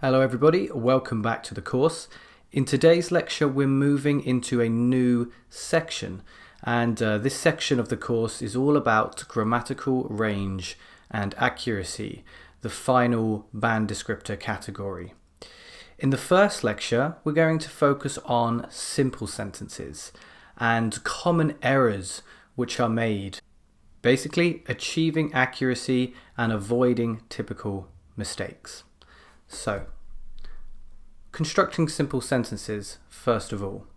Hello everybody, welcome back to the course. In today's lecture we're moving into a new section, and this section of the course is all about grammatical range and accuracy, the final band descriptor category. In the first lecture we're going to focus on simple sentences and common errors which are made, basically achieving accuracy and avoiding typical mistakes. So, constructing simple sentences first of all.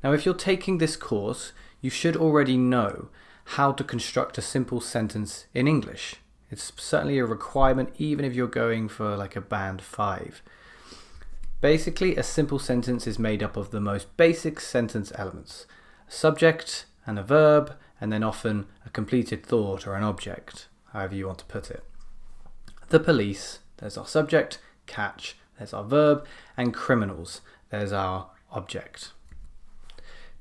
Now if you're taking this course, you should already know how to construct a simple sentence in English. It's certainly a requirement even if you're going for like a band 5. Basically, a simple sentence is made up of the most basic sentence elements: a subject and a verb, and then often a completed thought or an object, however you want to put it. The police, there's our subject. Catch, there's our verb, and criminals, there's our object.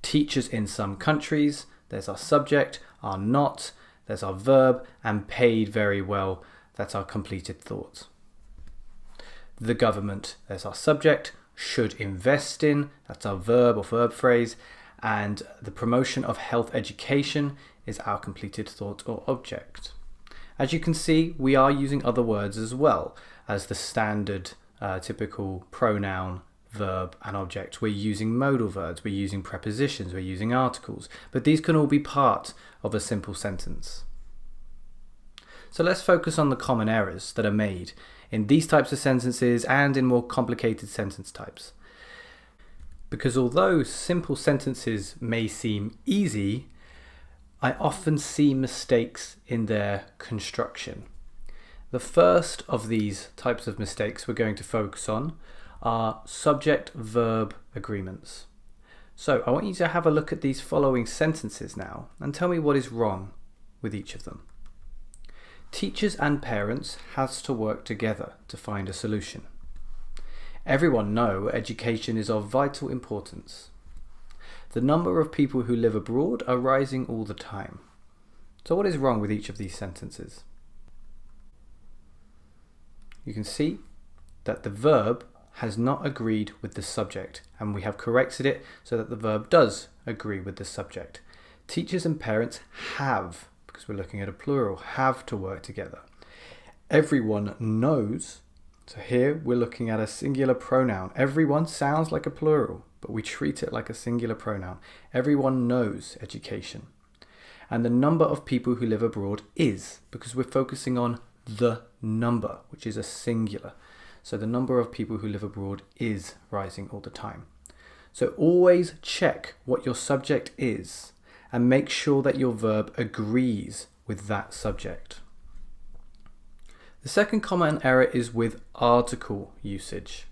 Teachers in some countries, there's our subject, are not, there's our verb, and paid very well, that's our completed thought. The government, there's our subject, should invest in, that's our verb or verb phrase, and the promotion of health education is our completed thought or object. As you can see, we are using other words as well as the standard typical pronoun, verb and object. We're using modal verbs, we're using prepositions, we're using articles, but these can all be part of a simple sentence. So let's focus on the common errors that are made in these types of sentences and in more complicated sentence types. Because although simple sentences may seem easy, I often see mistakes in their construction. The first of these types of mistakes we're going to focus on are subject-verb agreements. So I want you to have a look at these following sentences now and tell me what is wrong with each of them. Teachers and parents has to work together to find a solution. Everyone know education is of vital importance. The number of people who live abroad are rising all the time. So what is wrong with each of these sentences? You can see that the verb has not agreed with the subject, and we have corrected it so that the verb does agree with the subject. Teachers and parents have, because we're looking at a plural, have to work together. Everyone knows, so here we're looking at a singular pronoun. Everyone sounds like a plural, but we treat it like a singular pronoun. Everyone knows education. And the number of people who live abroad is, because we're focusing on the number, which is a singular. So the number of people who live abroad is rising all the time. So always check what your subject is and make sure that your verb agrees with that subject. The second common error is with article usage.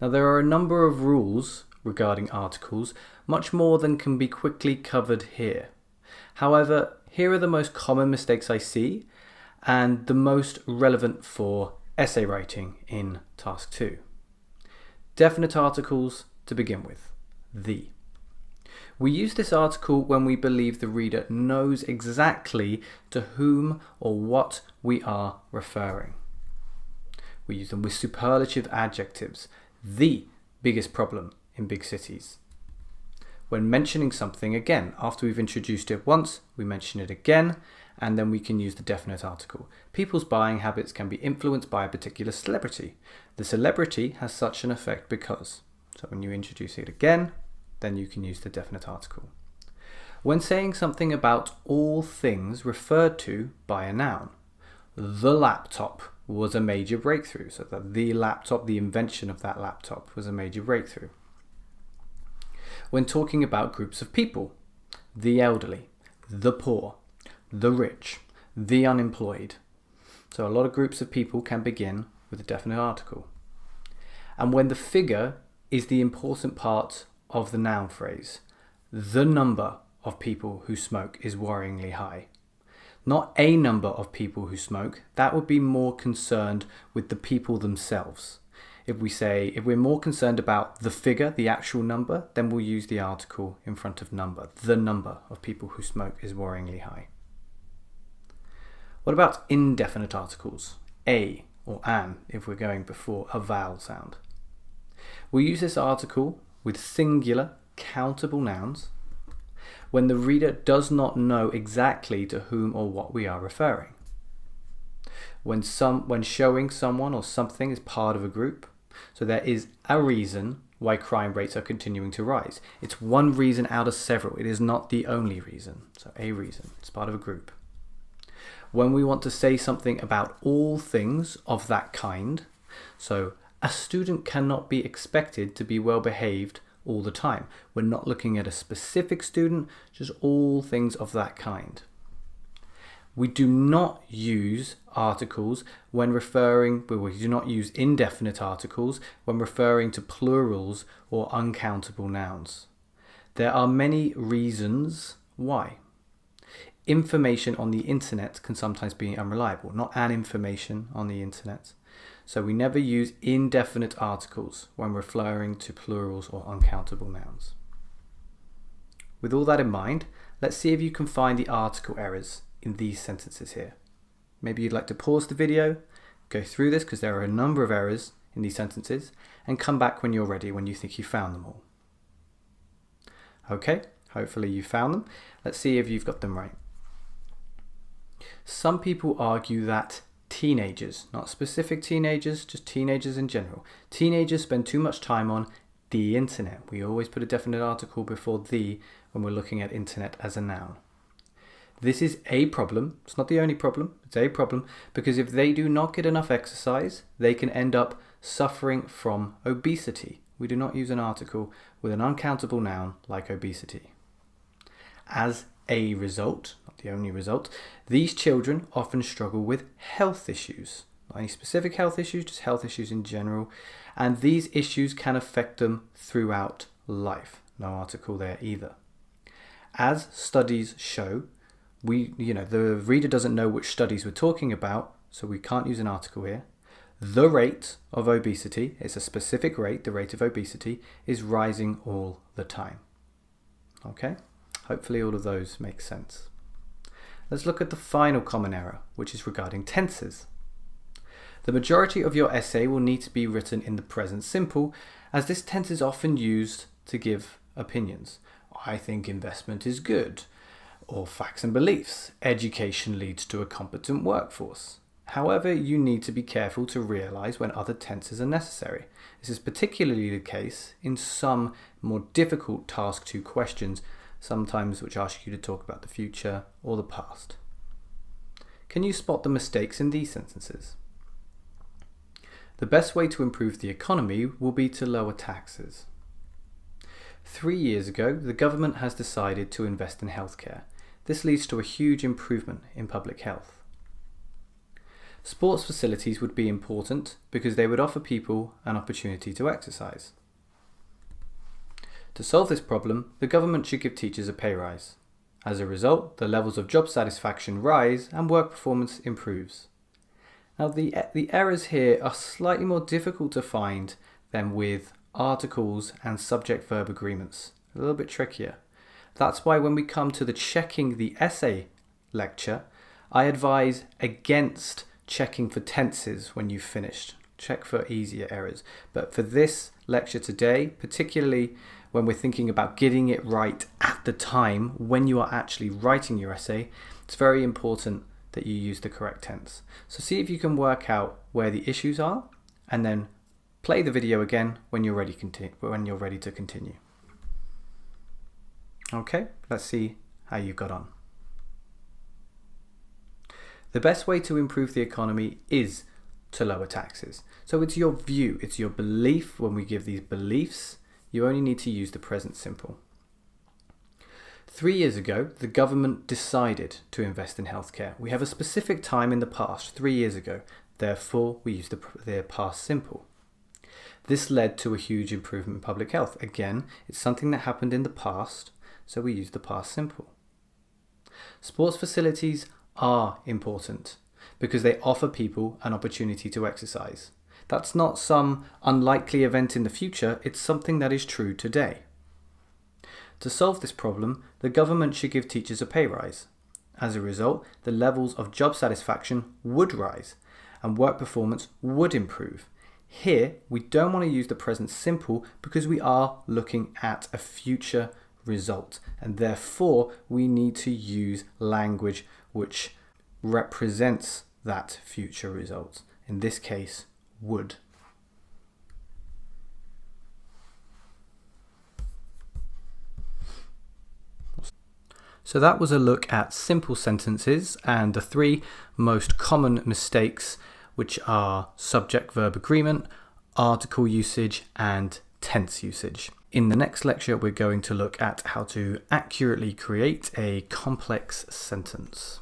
Now there are a number of rules regarding articles, much more than can be quickly covered here. However, here are the most common mistakes I see and the most relevant for essay writing in task 2. Definite articles to begin with, the. We use this article when we believe the reader knows exactly to whom or what we are referring. We use them with superlative adjectives, the biggest problem in big cities. When mentioning something again, after we've introduced it once, we mention it again, and then we can use the definite article. People's buying habits can be influenced by a particular celebrity. The celebrity has such an effect because. So when you introduce it again, then you can use the definite article. When saying something about all things referred to by a noun, the laptop was a major breakthrough. So that the laptop, the invention of that laptop, was a major breakthrough. When talking about groups of people, the elderly, the poor, the rich, the unemployed. So a lot of groups of people can begin with a definite article. And when the figure is the important part of the noun phrase, the number of people who smoke is worryingly high. Not a number of people who smoke, that would be more concerned with the people themselves. If we're more concerned about the figure, the actual number, then we'll use the article in front of number. The number of people who smoke is worryingly high. What about indefinite articles? A, or an if we're going before a vowel sound. We use this article with singular countable nouns when the reader does not know exactly to whom or what we are referring. When showing someone or something is part of a group, so there is a reason why crime rates are continuing to rise. It's one reason out of several. It is not the only reason. So a reason. It's part of a group. When we want to say something about all things of that kind, so a student cannot be expected to be well behaved all the time. We're not looking at a specific student, just all things of that kind. We do not use articles when we do not use indefinite articles when referring to plurals or uncountable nouns. There are many reasons why. Information on the internet can sometimes be unreliable, not an information on the internet. So we never use indefinite articles when referring to plurals or uncountable nouns. With all that in mind, let's see if you can find the article errors in these sentences here. Maybe you'd like to pause the video, go through this because there are a number of errors in these sentences, and come back when you're ready, when you think you found them all. Okay, hopefully you found them. Let's see if you've got them right. Some people argue that teenagers, not specific teenagers, just teenagers in general, teenagers spend too much time on the internet. We always put a definite article before the when we're looking at internet as a noun. This is a problem. It's not the only problem. It's a problem because if they do not get enough exercise, they can end up suffering from obesity. We do not use an article with an uncountable noun like obesity. As a result, not the only result, these children often struggle with health issues. Not any specific health issues, just health issues in general. And these issues can affect them throughout life. No article there either. As studies show, the reader doesn't know which studies we're talking about, so we can't use an article here. The rate of obesity, it's a specific rate, the rate of obesity is rising all the time. Okay, hopefully all of those make sense. Let's look at the final common error, which is regarding tenses. The majority of your essay will need to be written in the present simple, as this tense is often used to give opinions. I think investment is good. Or facts and beliefs. Education leads to a competent workforce. However, you need to be careful to realize when other tenses are necessary. This is particularly the case in some more difficult task 2 questions, sometimes which ask you to talk about the future or the past. Can you spot the mistakes in these sentences? The best way to improve the economy will be to lower taxes. 3 years ago, the government has decided to invest in healthcare. This leads to a huge improvement in public health. Sports facilities would be important because they would offer people an opportunity to exercise. To solve this problem, the government should give teachers a pay rise. As a result, the levels of job satisfaction rise and work performance improves. Now the errors here are slightly more difficult to find than with articles and subject-verb agreements. A little bit trickier. That's why when we come to the checking the essay lecture, I advise against checking for tenses when you've finished. Check for easier errors. But for this lecture today, particularly when we're thinking about getting it right at the time when you are actually writing your essay, it's very important that you use the correct tense. So see if you can work out where the issues are and then play the video again when you're ready to continue. Okay, let's see how you got on. The best way to improve the economy is to lower taxes. So it's your view, it's your belief. When we give these beliefs, you only need to use the present simple. 3 years ago, the government decided to invest in healthcare. We have a specific time in the past, 3 years ago. Therefore, we use the past simple. This led to a huge improvement in public health. Again, it's something that happened in the past, so we use the past simple. Sports facilities are important because they offer people an opportunity to exercise. That's not some unlikely event in the future, it's something that is true today. To solve this problem, the government should give teachers a pay rise. As a result, the levels of job satisfaction would rise. and work performance would improve. Here, we don't want to use the present simple because we are looking at a future result, and therefore we need to use language which represents that future result. In this case, would. So that was a look at simple sentences and the three most common mistakes, which are subject-verb agreement, article usage, and tense usage. In the next lecture, we're going to look at how to accurately create a complex sentence.